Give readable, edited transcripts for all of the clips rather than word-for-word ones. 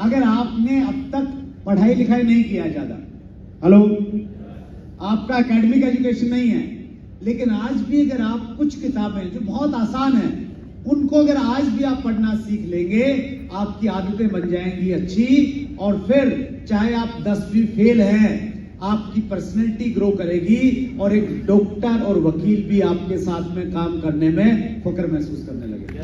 अगर आपने अब तक पढ़ाई लिखाई नहीं किया ज्यादा, हेलो, आपका एकेडमिक एजुकेशन नहीं है, लेकिन आज भी अगर आप कुछ किताबें जो बहुत आसान है उनको अगर आज भी आप पढ़ना सीख लेंगे, आपकी आदतें बन जाएंगी अच्छी, और फिर चाहे आप 10वीं फेल हैं, आपकी पर्सनैलिटी ग्रो करेगी और एक डॉक्टर और वकील भी आपके साथ में काम करने में फख्र महसूस करने लगेगा।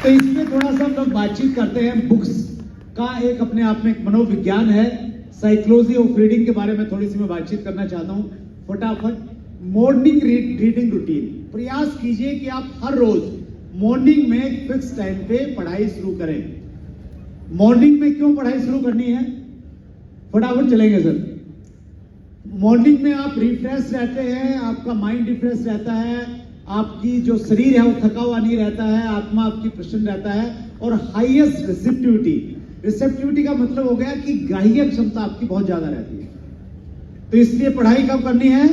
तो इसमें थोड़ा सा हम लोग बातचीत करते हैं। बुक्स का एक अपने आप में एक मनोविज्ञान है, साइकोलॉजी ऑफ रीडिंग के बारे में थोड़ी सी मैं बातचीत करना चाहता हूं फटाफट। मॉर्निंग रीडिंग रूटीन, प्रयास कीजिए कि आप हर रोज मॉर्निंग में एक फिक्स टाइम पे पढ़ाई शुरू करें। मॉर्निंग में क्यों पढ़ाई शुरू करनी है, फटाफट चलेंगे सर। मॉर्निंग में आप रिफ्रेश रहते हैं, आपका माइंड रिफ्रेश रहता है, आपकी जो शरीर है वो थका हुआ नहीं रहता है, आत्मा आपकी प्रसन्न रहता है, और हाईएस्ट रिसेप्टिविटी का मतलब हो गया कि ग्राह्य क्षमता आपकी बहुत ज्यादा रहती है। तो इसलिए पढ़ाई कब करनी है,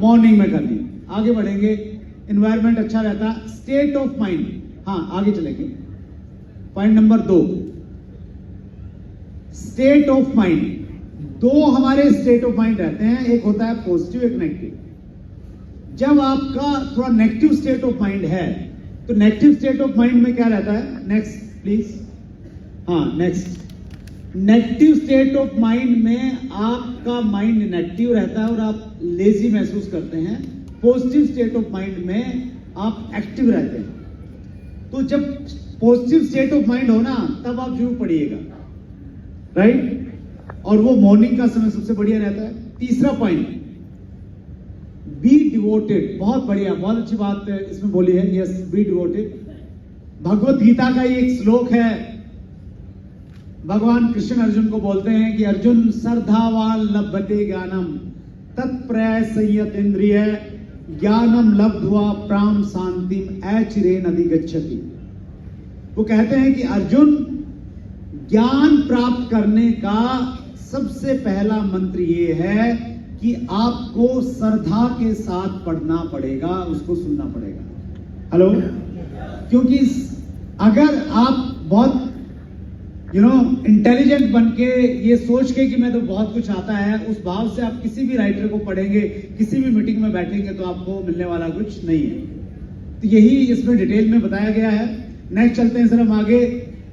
मॉर्निंग में करनी है। आगे बढ़ेंगे, एनवायरनमेंट अच्छा रहता, स्टेट ऑफ माइंड। हाँ, आगे चलेंगे। Point number 2, state of mind. दो हमारे स्टेट ऑफ माइंड रहते हैं, एक होता है पॉजिटिव, एक नेगेटिव। जब आपका थोड़ा नेगेटिव स्टेट ऑफ माइंड है, तो नेगेटिव स्टेट ऑफ माइंड में क्या रहता है, नेक्स्ट प्लीज, हाँ next. Negative state of mind में आपका माइंड नेगेटिव रहता है और आप लेजी महसूस करते हैं। पॉजिटिव स्टेट ऑफ माइंड में आप एक्टिव रहते हैं। तो जब पॉजिटिव स्टेट ऑफ माइंड हो ना, तब आप जरूर पढ़िएगा, राइट? और वो मॉर्निंग का समय सबसे बढ़िया रहता है। तीसरा पॉइंट, बी डिवोटेड। बहुत बढ़िया, बहुत अच्छी बात इसमें बोली है, yes, B devoted. Bhagavad Gita का ये एक श्लोक है, भगवान कृष्ण अर्जुन को बोलते हैं कि अर्जुन श्रद्धावान लभते ज्ञानम तत्प्रय संयत इंद्रिय ज्ञानम लब्ध्वा प्राम शांतिम ऐचिरेण अधिगच्छति। वो कहते हैं कि अर्जुन, ज्ञान प्राप्त करने का सबसे पहला मंत्र ये है कि आपको श्रद्धा के साथ पढ़ना पड़ेगा, उसको सुनना पड़ेगा। हेलो, क्योंकि अगर आप बहुत इंटेलिजेंट बन के ये सोच के कि मैं तो बहुत कुछ आता है, उस भाव से आप किसी भी राइटर को पढ़ेंगे, किसी भी मीटिंग में बैठेंगे, तो आपको मिलने वाला कुछ नहीं है। तो यही इसमें डिटेल में बताया गया है। नेक्स्ट चलते हैं सर हम आगे।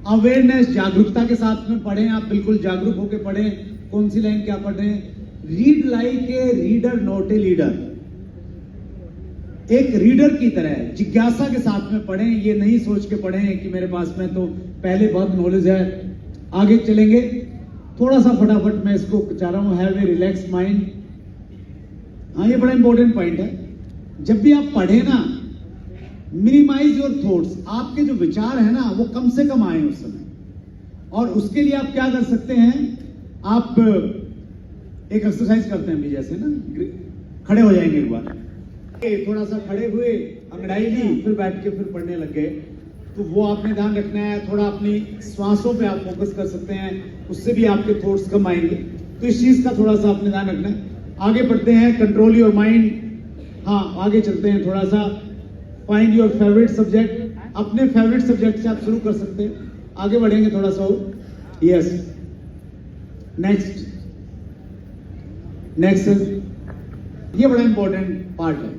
अवेयरनेस, जागरूकता के साथ में पढ़ें, आप बिल्कुल जागरूक होकर पढ़ें। कौन सी लाइन क्या पढ़ रहे हैं, read like a reader not a leader. एक रीडर की तरह जिज्ञासा के साथ में पढ़ें, ये नहीं सोच के पढ़ें कि मेरे पास में तो पहले बहुत नॉलेज है। आगे चलेंगे, थोड़ा सा फटाफट मैं इसको चाह रहा हूं, हैव ए रिलैक्स माइंड। हाँ, ये बड़ा इंपॉर्टेंट पॉइंट है। जब भी आप पढ़े ना, मिनिमाइज योर थॉट्स। आपके जो विचार है ना, वो कम से कम आए उस समय, और उसके लिए आप क्या कर सकते हैं, आप एक एक्सरसाइज करते हैं भी, जैसे ना खड़े हो जाएंगे एक बार, थोड़ा सा खड़े हुए, अंगड़ाई ली, फिर बैठ के फिर पढ़ने लग गए। तो वो आपने ध्यान रखना है। थोड़ा अपनी श्वासों पे आप फोकस कर सकते हैं, उससे भी आपके थॉट्स कम आएंगे। तो इस चीज का थोड़ा सा अपने ध्यान रखना है। आगे बढ़ते हैं, कंट्रोल योर माइंड। हाँ, आगे चलते हैं थोड़ा सा। Find your favourite subject. अपने फेवरेट सब्जेक्ट से आप शुरू कर सकते हैं। आगे बढ़ेंगे थोड़ा सा और, यस, नेक्स्ट ये बड़ा इंपॉर्टेंट पार्ट है।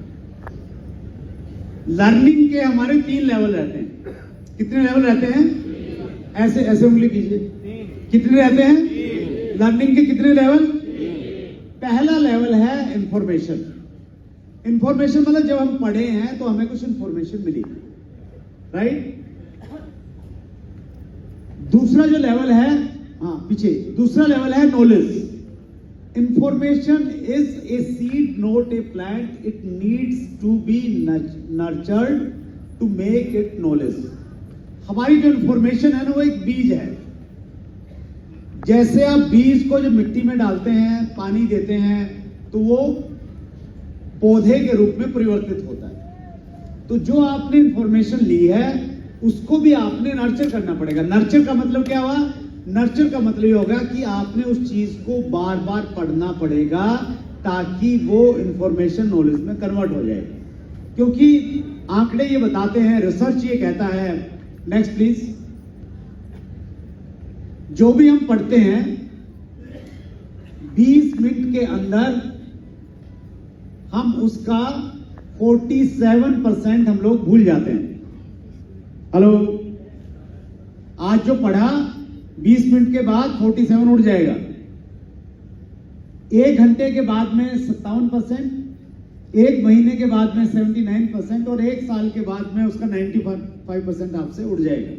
लर्निंग के हमारे 3 लेवल रहते हैं। कितने लेवल रहते हैं, ऐसे ऐसे उंगली कीजिए, कितने रहते हैं लर्निंग के, कितने लेवल? पहला लेवल है इंफॉर्मेशन। इंफॉर्मेशन मतलब जब हम पढ़े हैं तो हमें कुछ इंफॉर्मेशन मिली, राइट? दूसरा जो लेवल है, हाँ पीछे, दूसरा लेवल है knowledge. Information is a seed, not a plant. It needs to be nurtured to make it knowledge. हमारी जो इंफॉर्मेशन है ना, वो एक बीज है। जैसे आप बीज को जब मिट्टी में डालते हैं, पानी देते हैं, तो वो पौधे के रूप में परिवर्तित होता है। तो जो आपने इंफॉर्मेशन ली है, उसको भी आपने नर्चर करना पड़ेगा। नर्चर का मतलब क्या हुआ? नर्चर का मतलब ये होगा कि आपने उस चीज को बार बार पढ़ना पड़ेगा, ताकि वो इंफॉर्मेशन नॉलेज में कन्वर्ट हो जाए। क्योंकि आंकड़े ये बताते हैं, रिसर्च ये कहता है नेक्स्ट प्लीज। जो भी हम पढ़ते हैं 20 मिनट के अंदर हम उसका 47% हम लोग भूल जाते हैं। हेलो, आज जो पढ़ा 20 मिनट के बाद 47 उड़ जाएगा, 1 घंटे के बाद में 57%, 1 महीने के बाद में 79% और 1 साल के बाद में उसका 95% आपसे उड़ जाएगा,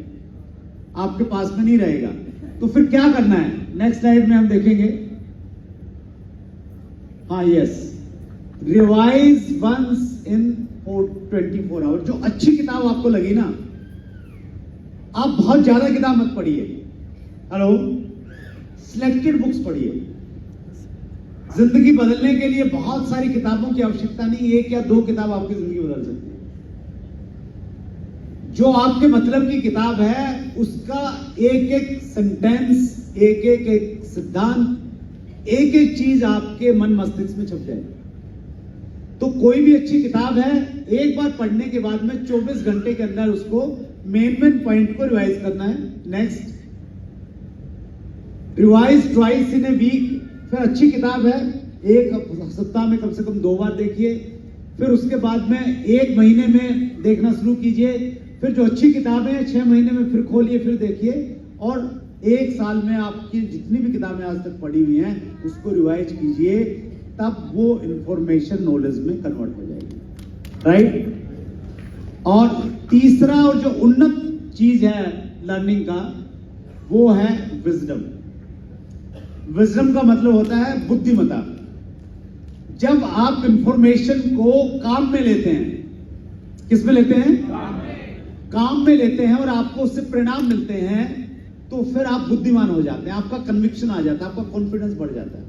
आपके पास में नहीं रहेगा। तो फिर क्या करना है, नेक्स्ट स्लाइड में हम देखेंगे। हाँ, yes, revise once in 24 hour. जो अच्छी किताब आपको लगी ना, आप बहुत ज्यादा किताब मत पढ़िए। हेलो, सिलेक्टेड बुक्स पढ़िए। जिंदगी बदलने के लिए बहुत सारी किताबों की आवश्यकता नहीं, 1 या 2 किताब आपकी जिंदगी बदल सकती है। जो आपके मतलब की किताब है, उसका एक एक सेंटेंस, एक एक सिद्धांत, एक एक चीज आपके मन मस्तिष्क में छप जाएगी। तो कोई भी अच्छी किताब है, एक बार पढ़ने के बाद में 24 घंटे के अंदर उसको मेन पॉइंट को रिवाइज करना है। Next, revise twice in a week. फिर अच्छी किताब है, एक सप्ताह में कम से कम 2 बार देखिए। फिर उसके बाद में 1 महीने में देखना शुरू कीजिए। फिर जो अच्छी किताबें हैं 6 महीने में फिर खोलिए, फिर देखिए। और 1 साल में आपकी जितनी भी किताबें आज तक पढ़ी हुई हैं उसको रिवाइज कीजिए, तब वो इंफॉर्मेशन नॉलेज में कन्वर्ट हो जाएगी, राइट। और तीसरा और जो उन्नत चीज है लर्निंग का, वो है विजडम। विजडम का मतलब होता है बुद्धिमत्ता। जब आप इंफॉर्मेशन को काम में लेते हैं, किस में लेते हैं, काम में लेते हैं, और आपको उससे परिणाम मिलते हैं, तो फिर आप बुद्धिमान हो जाते हैं, आपका कन्विक्शन आ जाता है, आपका कॉन्फिडेंस बढ़ जाता है।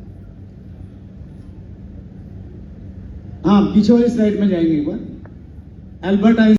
हाँ, पीछे वाली स्लाइड में जाएंगे एक बार। एल्बर्ट